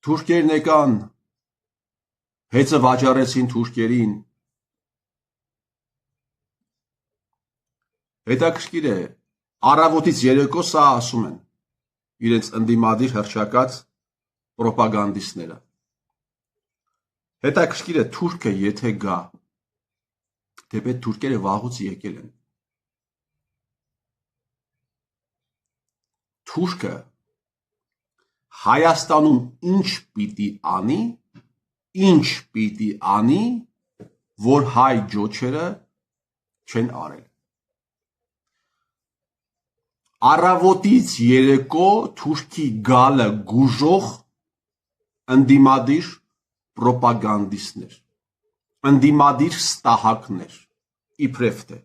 Թուրքերն եկան, հեծը վաճառեցին թուրքերին։ Հետաքրքիր է, առավոտից երեկո սա ասում են իրենց ընդդիմադիր հռչակած պրոպագանդիստները։ Հետաքրքիր է, թուրքը եթե գա, թեպետ թուրքերը վաղուց եկել են։ Թուրքը Հայաստանում ինչ պիտի անի, որ հայ ջոչերը չեն արել։ Առավոտից երեկո թուրքի գալը գուժող ընդդիմադիր պրոպագանդիստներ, ընդդիմադիր ստահակներ, իբրև թե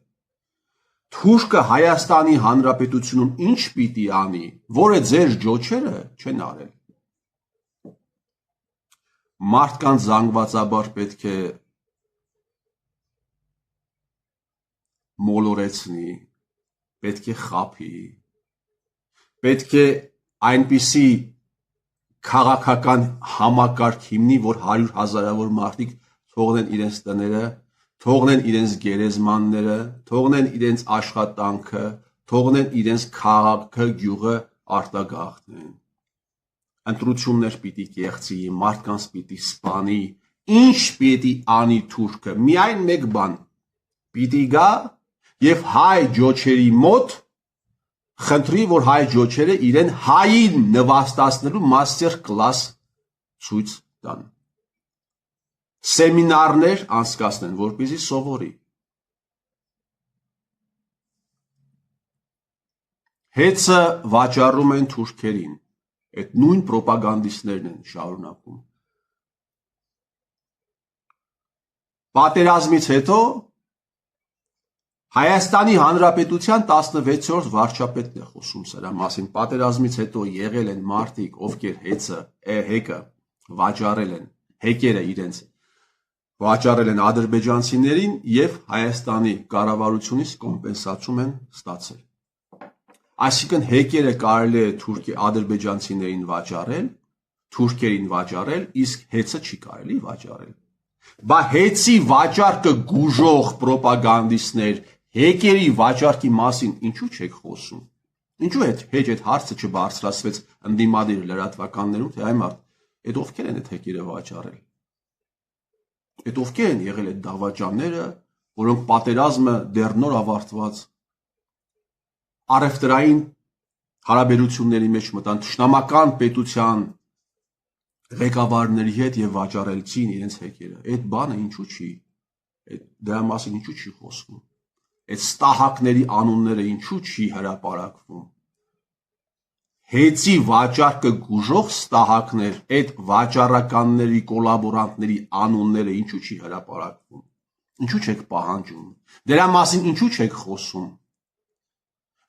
թուրքը Հայաստանի Հանրապետությունում ինչ պիտի անի, որը ձեր ջոչերը չեն արել։ Մարդկանց զանգվածաբար պետք է մոլորեցնի, պետք է խաբի, պետք է այնպիսի քաղաքական համակարգ հիմնի, որ 100,000-ավոր մարդիկ թողնեն իրենց տները, թողնեն իրենց գերեզմանները, թողնեն իրենց աշխատանքը, թողնեն իրենց քաղաքը, գյուղը արտագաղթեն։ Ընտրություններ պիտի կեղծի, մարդկանց պիտի սպանի, ինչ պիտի անի թուրքը, միայն մեկ բան, պիտի գա և հայ ջոչերի մոտ խնդրի, որ հայ ջոչերը իրեն հային նվաստացնելու մաստեր կլաս ցույց տան։ Սեմինարներ անցկացնեն, որպեսզի սովորի։ Հեծը վաճառում են թուրքերին, այդ նույն պրոպագանդիստներն են շարունակում։ Պատերազմից հետո Հայաստանի Հանրապետության 16-րդ վարչապետն է խոսում սրա մասին։ Պատերազմից հետո եղել են մարդիկ, ովքեր հեկը վաճառել են, հեկերը իրենց վաճառել են ադրբեջանցիներին և Հայաստանի կառավարությունից կոմպենսացում են ստացել։ Այսինքն հեկերը կարելի է ադրբեջանցիներին վաճառել, թուրքերին վաճառել, իսկ հեծը չի կարելի վաճառել։ Բա հեծի վաճառքը գուժող պրոպագանդիստներ հեկերի վաճառքի մասին ինչու չեք խոսում։ Ինչու հետ այդ հարցը չբարձրացվեց ընդդիմադիր լրատվականներում, թե այ մարդ, այդ ովքեր են այդ հեկերը վաճառել։ Այդ ովքեր են եղել այդ դավաճանները, որոնք պատերազմը դեռ նոր ավարտված առևտրային հարաբերությունների մեջ մտան թշնամական պետության ղեկավարների հետ եւ վաճառեցին իրենց հեկերը։ Այդ բանը ինչու չի, դրա մասին ինչու չի խոսվում։ Այդ ստահակների անունները ինչու չի հրապարակվում։ Հեծի վաճառքը գուժող ստահակներ, այդ վաճառականների, կոլաբորանտների անունները ինչու չի հրապարակվում։ Ինչու չեք պահանջում։ Դրա մասին ինչու չեք խոսում։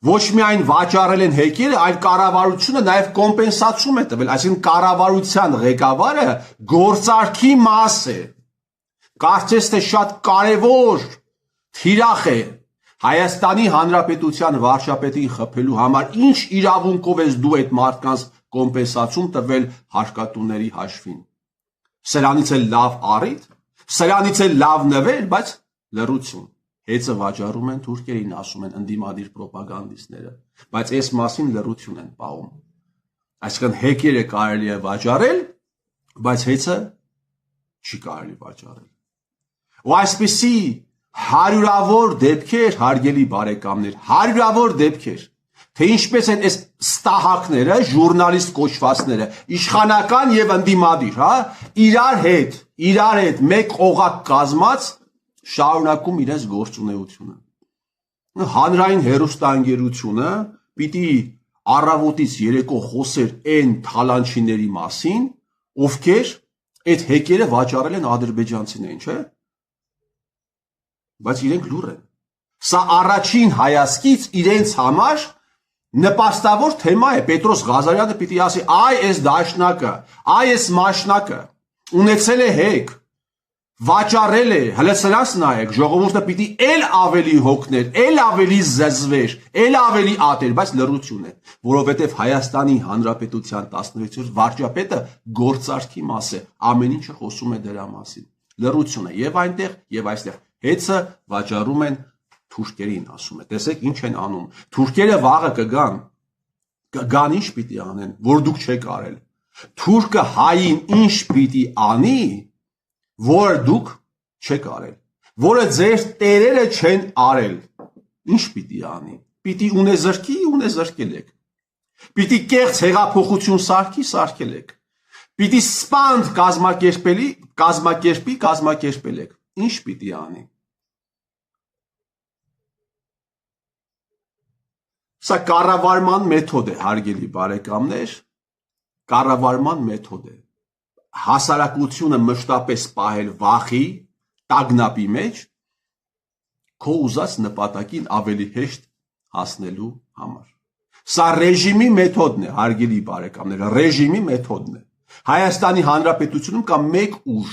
Ոչ միայն վաճառել են հեկերը, այլ կառավարությունը նաև կոմպենսացում է տվել, այսինքն կառավարության ղեկավարը գործարքի մաս է։ Կարծես թե շատ կարևոր թիրախ է Հայաստանի Հանրապետության վարչապետին խփելու համար, ինչ իրավունքով ես դու այդ մարդկանց կոմպենսացում տվել հարկատուների հաշվին։ Սրանից էլ լավ առիթ, սրանից էլ լավ նվեր, բայց լռություն։ Հեծը վաճառում են թուրքերին, ասում են ընդդիմադիր պրոպագանդիստները, բայց այս մասին լռություն են պահում։ Այսինքն հեկերը կարելի է վաճառել, բայց հեծը չի կարելի վաճառել։ Ու այսպիսի հարյուրավոր դեպքեր, հարգելի բարեկամներ, հարյուրավոր դեպքեր, թե ինչպես են այս ստահակները, ժուրնալիստ կոչվածները, իշխանական եւ ընդդիմադիր, իրար հետ մեկ օղակ կազմած շարունակում իրենց գործունեությունը։ Հանրային հեռուստաընկերությունը պիտի առավոտից երեկո խոսեր այն թալանչիների մասին, ովքեր այդ հեկերը վաճառել են ադրբեջանցիներին, չէ՞։ Բայց իրենք լուռ են։ Սա առաջին հայացքից իրենց համար նպաստավոր թեմա է։ Պետրոս Ղազարյանը պիտի ասի, այ այս դաշնակը, այ այս մաշնակը ունեցել է հեկ, վաճառել է, հələ սրանց նայեք, ժողովուրդը պիտի էլ ավելի հոգներ, էլ ավելի զզվեր, էլ ավելի ատեր, բայց լռություն է, որովհետև Հայաստանի Հանրապետության 16-րդ վարչապետը գործարքի մաս է, ամեն ինչը խոսում է դրա մասին, լռություն է, եւ այնտեղ, եւ այստեղ, հեծը վաճառում են թուրքերին, ասում է, տեսեք ինչ են անում, թուրքերը վաղը կգան ինչ պիտի անեն, որ դուք չեք արել, թուրքը հային ինչ պիտի անի, որը դուք չեք արել, որը ձեր տերերը չեն արել, ինչ պիտի անի, պիտի ունեզրկի, ունեզրկել եք, պիտի կեղծ հեղափոխություն սարքի, սարքել եք, պիտի սպանդ կազմակերպի, կազմակերպել եք, ինչ պիտի անի։ Սա կառավարման մեթոդ է, հարգելի բարեկամներ, կառավարման մեթոդ է, հասարակությունը մշտապես պահել վախի, տագնապի մեջ, քո ուզած նպատակին ավելի հեշտ հասնելու համար։ Սա ռեժիմի մեթոդն է, հարգելի բարեկամներ, ռեժիմի մեթոդն է։ Հայաստանի Հանրապետությունում կա մեկ ուժ,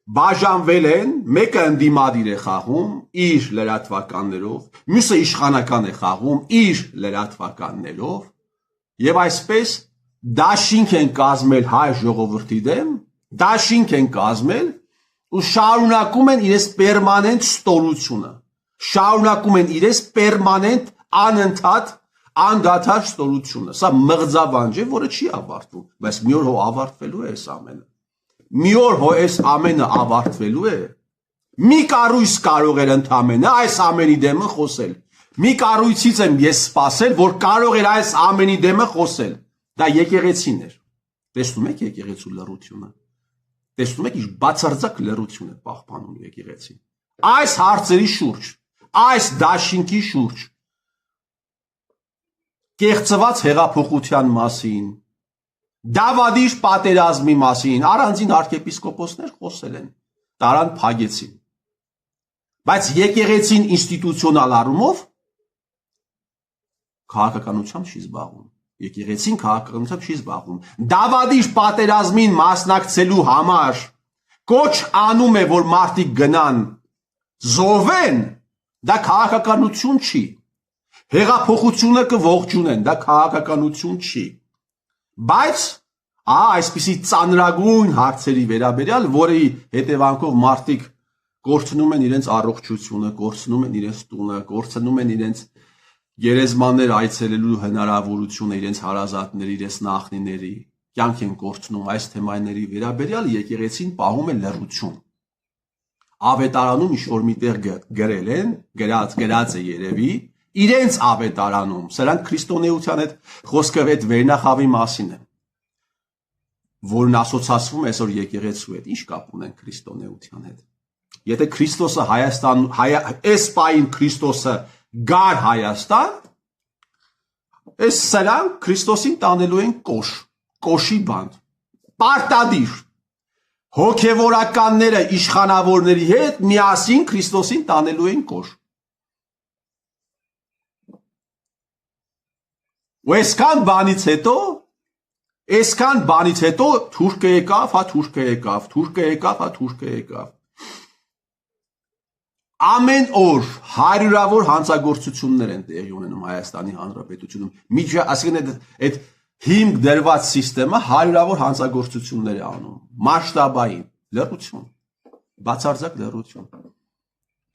բաժանվել են, մեկը ընդդիմադիր է խաղում իր լրատվականներով, մյուսը իշխանական է խաղում իր լրատվականներով, եւ այսպես դաշինք են կազմել հայ ժողովրդի դեմ, դաշինք են կազմել ու շարունակում են իրենց պերմանենտ ստորությունը, շարունակում են իրենց պերմանենտ անընդհատ անդադար ստորությունը, սա մղձավանջ է, որը չի ավարտվում, բայց մի օր հո ավարտվելու է այս ամենը, մի օր հո այս ամենը ավարտվելու է, մի կառույց կարող էր ընդամենը այս ամենի դեմը խոսել, մի կառույցից եմ ես սպասել, որ կարող էր այս ամենի դեմը խոսել, դա եկեղեցին էր, տեսնում եք եկեղեցու լռությունը, տեսնում եք ինչ բացարձակ լռություն է պահպանում եկեղեցին, այս հարցերի շուրջ, այս դաշինքի շուրջ, կեղծված հեղափոխության մասին, Դավադիր պատերազմի մասին, առանձին arczepiskopոսներ խոսել են, տարան փագեցին, բայց եկեղեցին ինստիտուցիոնալ առումով քաղաքականությամբ չի զբաղվում, եկեղեցին քաղաքականությամբ չի զբաղվում, Դավադիր պատերազմին մասնակցելու համար կոչ անում է, որ մարդիկ գնան զոհվեն, դա քաղաքականություն չի, հեղափոխությունը կողջունեն, դա քաղաքականություն չի, բայց այսպիսի ծանրագույն հարցերի վերաբերյալ, որի հետևանքով մարդիկ կորցնում են իրենց առողջությունը, կորցնում են իրենց տունը, կորցնում են իրենց գերեզմաններ այցելելու հնարավորությունը իրենց հարազատների, իրենց նախնիների, կյանք են կորցնում այս թեմաների վերաբերյալ եկեղեցին պահում է լռություն։ Ավետարանում ինչ-որ միտեղ գրել են, գրած է երևի, իրենց ավետարանում, սրանք քրիստոնեության հետ խոսքը այդ վերնախավի մասին է, որն ասոցացվում է այսօր եկեղեցու հետ, ինչ կապ ունեն քրիստոնեության հետ։ Եթե Քրիստոսը Հայաստան, այս պահին Քրիստոսը գար Հայաստան, այս սրանք Քրիստոսին տանելու են կոշ, կոշի բանդ, պարտադիր, հոգևորականները իշխանավորների հետ միասին Քրիստոսին տանելու են կոշ։ Ու այսքան բանից հետո թուրքը եկավ, հա թուրքը եկավ, թուրքը եկավ, հա թուրքը եկավ։ Ամեն օր հարյուրավոր հանցագործություններ են տեղի ունենում Հայաստանի Հանրապետությունում։ Այսինքն այդ հիմք դրված համակարգը հարյուրավոր հանցագործություններ է անում, մասշտաբային, լռություն, բացարձակ լռություն։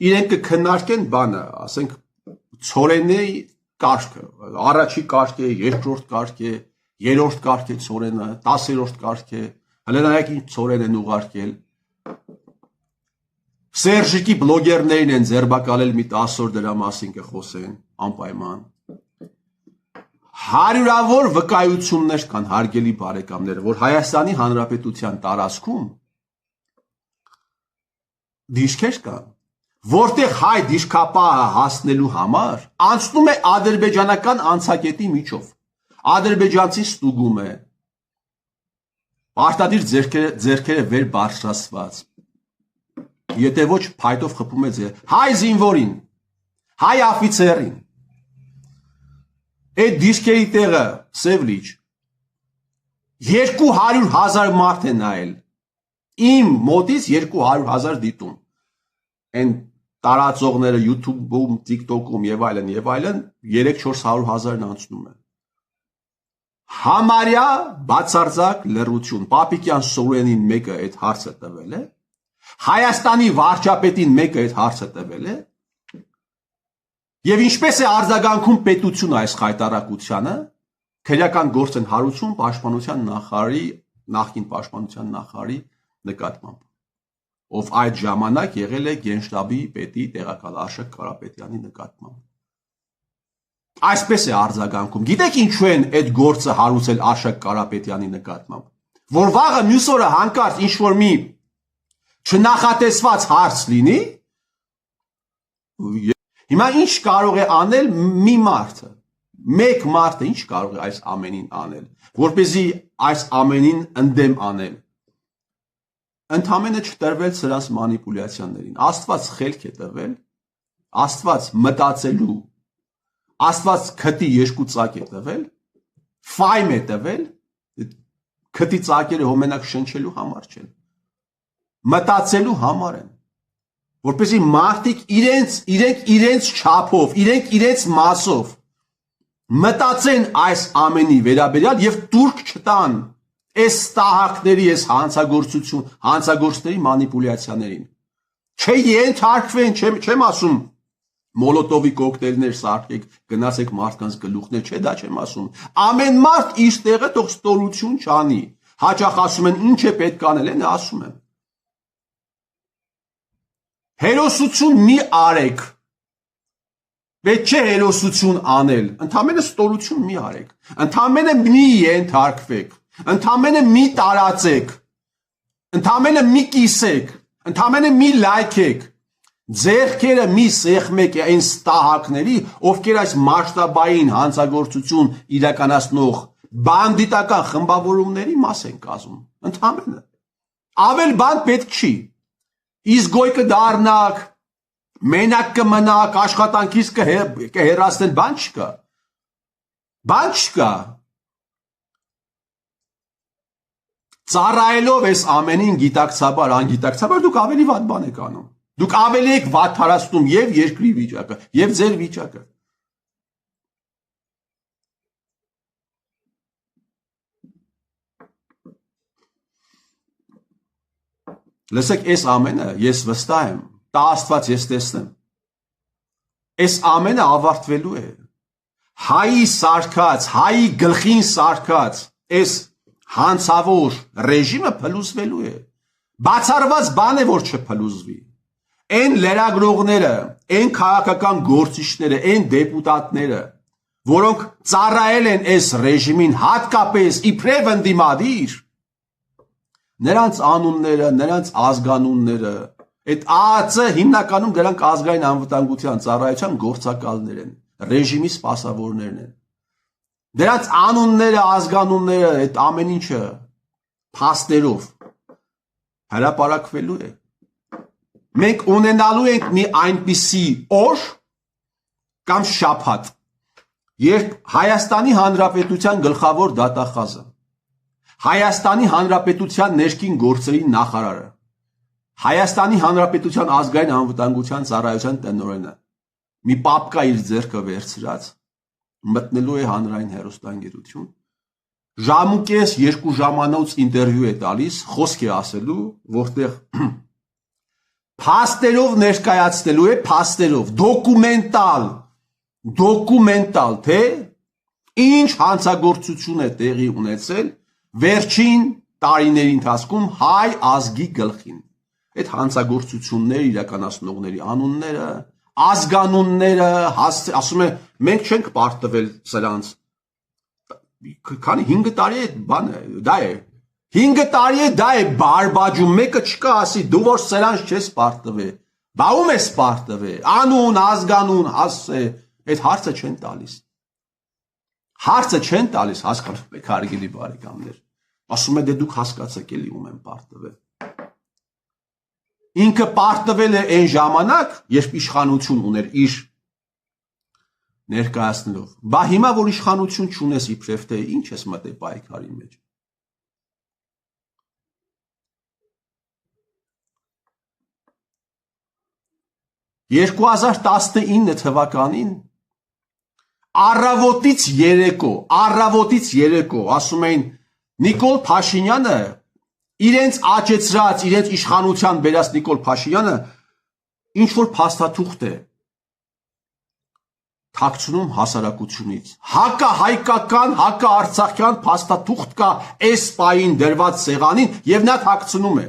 Իրենք կքննարկեն բանը, ասենք ցորենի կարգը, առաջի կարգ է, երկրորդ կարգ է, երրորդ կարգ է ցորենը, 10-րդ կարգ է, հələ նայեք ինչ ցորեն են ուղարկել։ Սերժիկի բլոգերներին են ձերբակալել մի 10 օր դրա մասին կխոսեն, անպայման։ Հարյուրավոր վկայություններ կան, հարգելի բարեկամներ, որ Հայաստանի Հանրապետության տարածքում դիրքեր կան, որտեղ հայ դիրքապահը հասնելու համար անցնում է ադրբեջանական անցակետի միջով, ադրբեջանցին ստուգում է, պարտադիր ձեռքերը վեր բարձրացված, եթե ոչ փայտով խփում է հայ զինվորին, հայ աֆիցերին, այդ դիրքերի տեղը Սևլիչ 200,000 մարդ է նայել, Իմ մոտից 200,000 դիտում։ Այն տարածողները YouTube-ում, TikTok-ում եւ այլն 300-400,000-ն անցնում են։ Համարյա բացարձակ լռություն։ Պապիկյան Սուրենին մեկը այդ հարցը տվել է։ Հայաստանի վարչապետին մեկը այդ հարցը տվել է։ Եվ ինչպես է արձագանքում պետությունը այս խայտարակությանը, քրեական գործ են հարուցում պաշտպանության նախարարի, նախկին պաշտպանության նախարարի նկատմամբ, ով այդ ժամանակ եղել է Գենշտաբի պետի տեղակալ Աշոտ Կարապետյանի նկատմամբ։ Այսպես է արձագանքում։ Գիտեք ինչու են այդ գործը հարուցել Աշոտ Կարապետյանի նկատմամբ, որ վաղը մյուս օրը հանկարծ ինչ որ մի չնախատեսված հարց լինի, հիմա ինչ կարող է անել մի մարդը, մեկ մարդը ինչ կարող է այս ամենին անել, որպեսզի այս ամենին ընդդեմ անել, ընդամենը չտրվել սրանց մանիպուլյացիաներին։ Աստված խելք է տվել, Աստված մտածելու, Աստված քթի երկու ծակ է տվել, ֆայմ է տվել, քթի ծակերը հոմենակ շնչելու համար չեն, մտածելու համար են, որպեսզի մարդիկ իրենք չափով, իրենք իրենց մասով մտածեն այս ամենի վերաբերյալ եւ տուրք չտան այս ստահակների, այս հանցագործների մանիպուլյացիաներին։ Չենթարկվեն, չեմ ասում մոլոտովի կոկտեյլներ սարքեք, գնացեք մարդկանց գլուխներ, չէ, դա չեմ ասում։ Ամեն մարդ իր տեղը թող ստորություն չանի։ Հաճախ ասում են ինչ է պետք անել, են ասում եմ։ Հերոսություն մի արեք։ Պետք չէ հերոսություն անել, ընդամենը ստորություն մի արեք, ընդամենը մի ենթարկվեք, ընդամենը մի տարածեք, ընդամենը մի կիսեք, ընդամենը մի լայքեք, ձեռքերը մի սեղմեք այն ստահակների, ովքեր այս մասշտաբային հանցագործություն իրականացնող բանդիտական խմբավորումների մաս են կազմում, ընդամենը։ Ավել բան պետք չի։ Իսկ գոյ կդառնաք, մենակ կմնաք, աշխատանքից կհեռացնել, բան չկա։ Բան չկա։ Ծառայելով այս ամենին գիտակցաբար, անգիտակցաբար դուք ավելի վատ բան եք անում։ Դուք ավելի եք վատթարացնում եւ երկրի վիճակը, եւ ձեր վիճակը։ Լսեք, այս ամենը ես վստահ եմ, տա Աստված ես տեսնեմ։ Այս ամենը ավարտվելու է։ Հայի սարքած, հայի գլխին սարքած այս հանցավոր ռեժիմը փլուզվելու է։ Բացառված բան է, որ չփլուզվի։ Այն լրագրողները, այն քաղաքական գործիչները, այն դեպուտատները, որոնք ծառայել են այս ռեժիմին հատկապես իբրև ընդդիմադիր, նրանց անունները, նրանց ազգանունները, այդ ԱԱԾ հիմնականում դրանք ազգային անվտանգության ծառայության գործակալներ են, ռեժիմի սպասավորներն են։ Դրանց անունները, ազգանունները, այդ ամեն ինչը փաստերով հրապարակվելու է։ Մենք ունենալու ենք մի այնպիսի օր կամ շաբաթ, երբ Հայաստանի Հանրապետության գլխավոր դատախազը, Հայաստանի Հանրապետության ներքին գործերի նախարարը, Հայաստանի Հանրապետության ազգային անվտանգության ծառայության տնօրենը մի պապկա իր ձեռքը վերցրած մտնելու է հանրային հեռուստաընկերություն, ժամուկես 2 ժամանոց ինտերվյու է տալիս, խոսք է ասելու, որտեղ փաստերով ներկայացնելու է, փաստերով, դոկումենտալ, թե ինչ հանցագործություն է տեղի ունեցել վերջին տարիների ընթացքում հայ ազգի գլխին։ Այդ հանցագործությունները իրականացնողների անունները, ազգանունները, ասում է, մենք չենք պարտվել սրանց։ Քանի 5 տարի է բանը, դա է։ 5 տարի է դա է բարբաջում, մեկը չկա ասի, դու որ սրանց չես պարտվել, բա ում ես պարտվել, անուն, ազգանուն, հասցե, այդ հարցը չեն տալիս։ Հարցը չեն տալիս, հասկանում եք հարգելի բարեկամներ, ասում է դե դուք հասկացեք էլի ում են պարտվել։ Ինքը պարտվել է այն ժամանակ, երբ իշխանություն ուներ իր ներկայացնելով, բա հիմա որ իշխանություն չունես իբրև թե ինչ ես մտե պայքարի մեջ։ 2019 թվականին առավոտից երեկո ասում էին Նիկոլ Փաշինյանը իրենց աճեցրած, իրենց իշխանության բերած Նիկոլ Փաշինյանը ինչ որ փաստաթուղթ է թաքցնում հասարակությունից, հակահայկական, հակաարցախյան փաստաթուղթ կա այս պահին դրված սեղանին եւ նա թաքցնում է։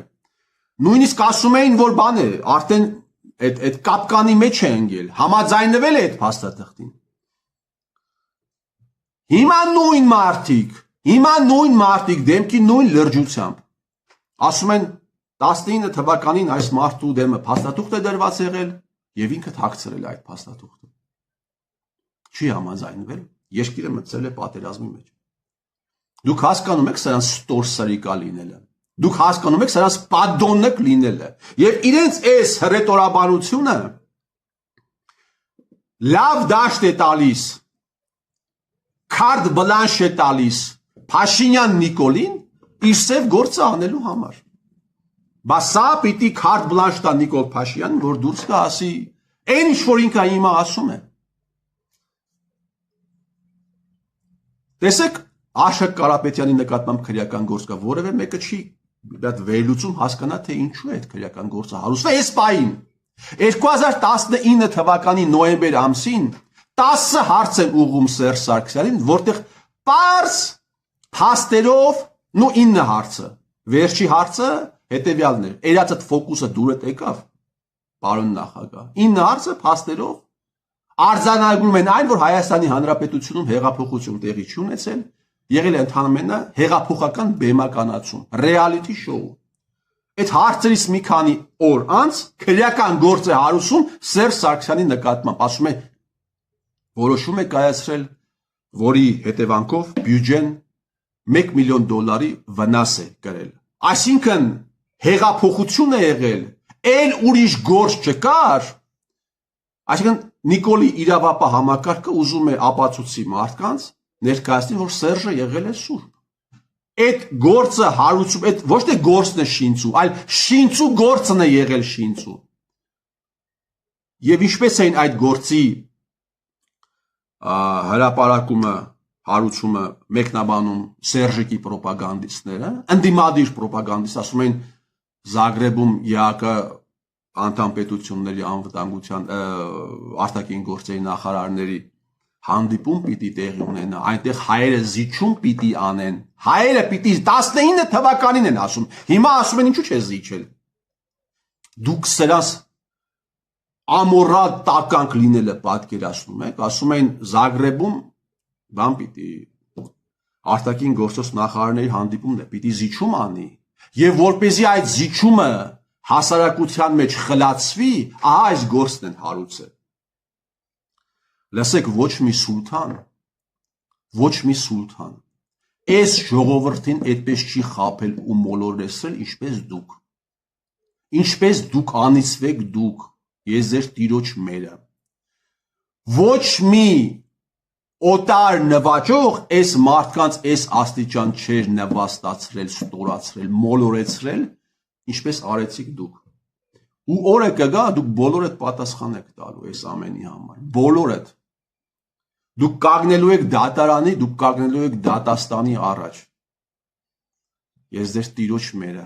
Նույնիսկ ասում էին, որ բան է, արդեն այդ կապկանի մեջ է ընկել, համաձայնվել է այդ փաստաթղթին։ Հիմա նույն մարդիկ դեմքի նույն լրջությամբ ասում են 19 թվականին այս մարդու դեմը փաստաթուղթ է դրված եղել եւ ինքը թաքցրել է այդ փաստաթուղթը։ Չի համաձայնվել, երկիրը մտցել է պատերազմի մեջ։ Դուք հասկանում եք սրանց ստորսարիկա լինելը։ Դուք հասկանում եք սրանց պատդոննակ լինելը։ Եվ իրենց այս հռետորաբանությունը լավ դաշտ է տալիս, քարտ բլանշ է տալիս Փաշինյան Նիկոլին իր սև գործը անելու համար։ Բա սա պիտի քարտ բլանշ տա Նիկոլ Փաշինյանին, որ դուրս գա ասի, այն ինչ որ ինքը հիմա ասում է։ Տեսեք, Աշոտ Կարապետյանի նկատմամբ քրեական գործ կա, որևէ մեկը չի այդ վերլուծում հասկանա, թե ինչու է այդ քրեական գործը հարուցվում այս պահին։ 2019 թվականի նոյեմբեր ամսին 10 հարց են ուղղում Սերժ Սարգսյանին, որտեղ պարզ փաստերով 9 հարցը։ Վերջի հարցը հետևյալն էր։ Երացդ ֆոկուսը դուրը եկավ, պարոն նախագահ։ 9 հարցը փաստերով արձանագրում են այն, որ Հայաստանի Հանրապետությունում հեղափոխություն տեղի չի ունեցել, եղել է ընդհանրապես հեղափոխական բեմականացում, ռեալիթի շոու։ Այդ հարցերից մի քանի օր անց քրեական գործ է հարուցում Սերժ Սարգսյանի նկատմամբ, ասում է որոշում է կայացրել, որի հետևանքով բյուջեն $1 միլիոն վնաս է կրել։ Այսինքն հեղափոխություն է եղել, այլ ուրիշ գործ չկար։ Այսինքն Նիկոլի իրավապահ համակարգը ուզում է ապացուցի մարդկանց ներկայացնել, որ Սերժը եղել է սուրբ։ Այդ գործը հարուցում, այդ ոչ թե գործն է շինծու, այլ շինծու գործն է եղել շինծու։ Եվ ինչպես էին այդ գործի հրապարակումը, հարուցումը մեկնաբանում Սերժիկի պրոպագանդիստները, ընդդիմադիր պրոպագանդիստ, ասում են Զագրեբում ԵԱԿ անդամ պետությունների անվտանգության արտաքին գործերի նախարարների հանդիպում պիտի տեղի ունենա, այնտեղ հայերը զիջում պիտի անեն, հայերը պիտի 19 թվականին են ասում, հիմա ասում են ինչու՞ չէ զիջել։ Դուք սրանց ամորալ տականք լինելը պատկերացնում եք, ասում են Զագրեբում բան պիտի արտաքին գործոս նախարարների հանդիպումն է, պիտի զիջում անի, եւ որպեսզի այդ զիջումը հասարակության մեջ խլացվի, ահա այս գործն են հարուցել։ Լսեք, ոչ մի սուլթան, այս ժողովրդին այդպես չի խաբել ու մոլորեցրել, ինչպես դուք անիծվեք դուք, ես ձեր տիրոջ մերը։ Ոչ մի օտար նվաճող այս մարդկանց այս աստիճան չէր նվաստացրել, ստորացրել, մոլորեցրել, ինչպես արեցիք դուք։ Ու օրը կգա, դուք բոլորդ պատասխան եք տալու այս ամենի համար, բոլորդ։ Դուք կանգնելու եք դատարանի, դուք կանգնելու եք դատաստանի առաջ։ Ես ձեր տիրոջ մերը։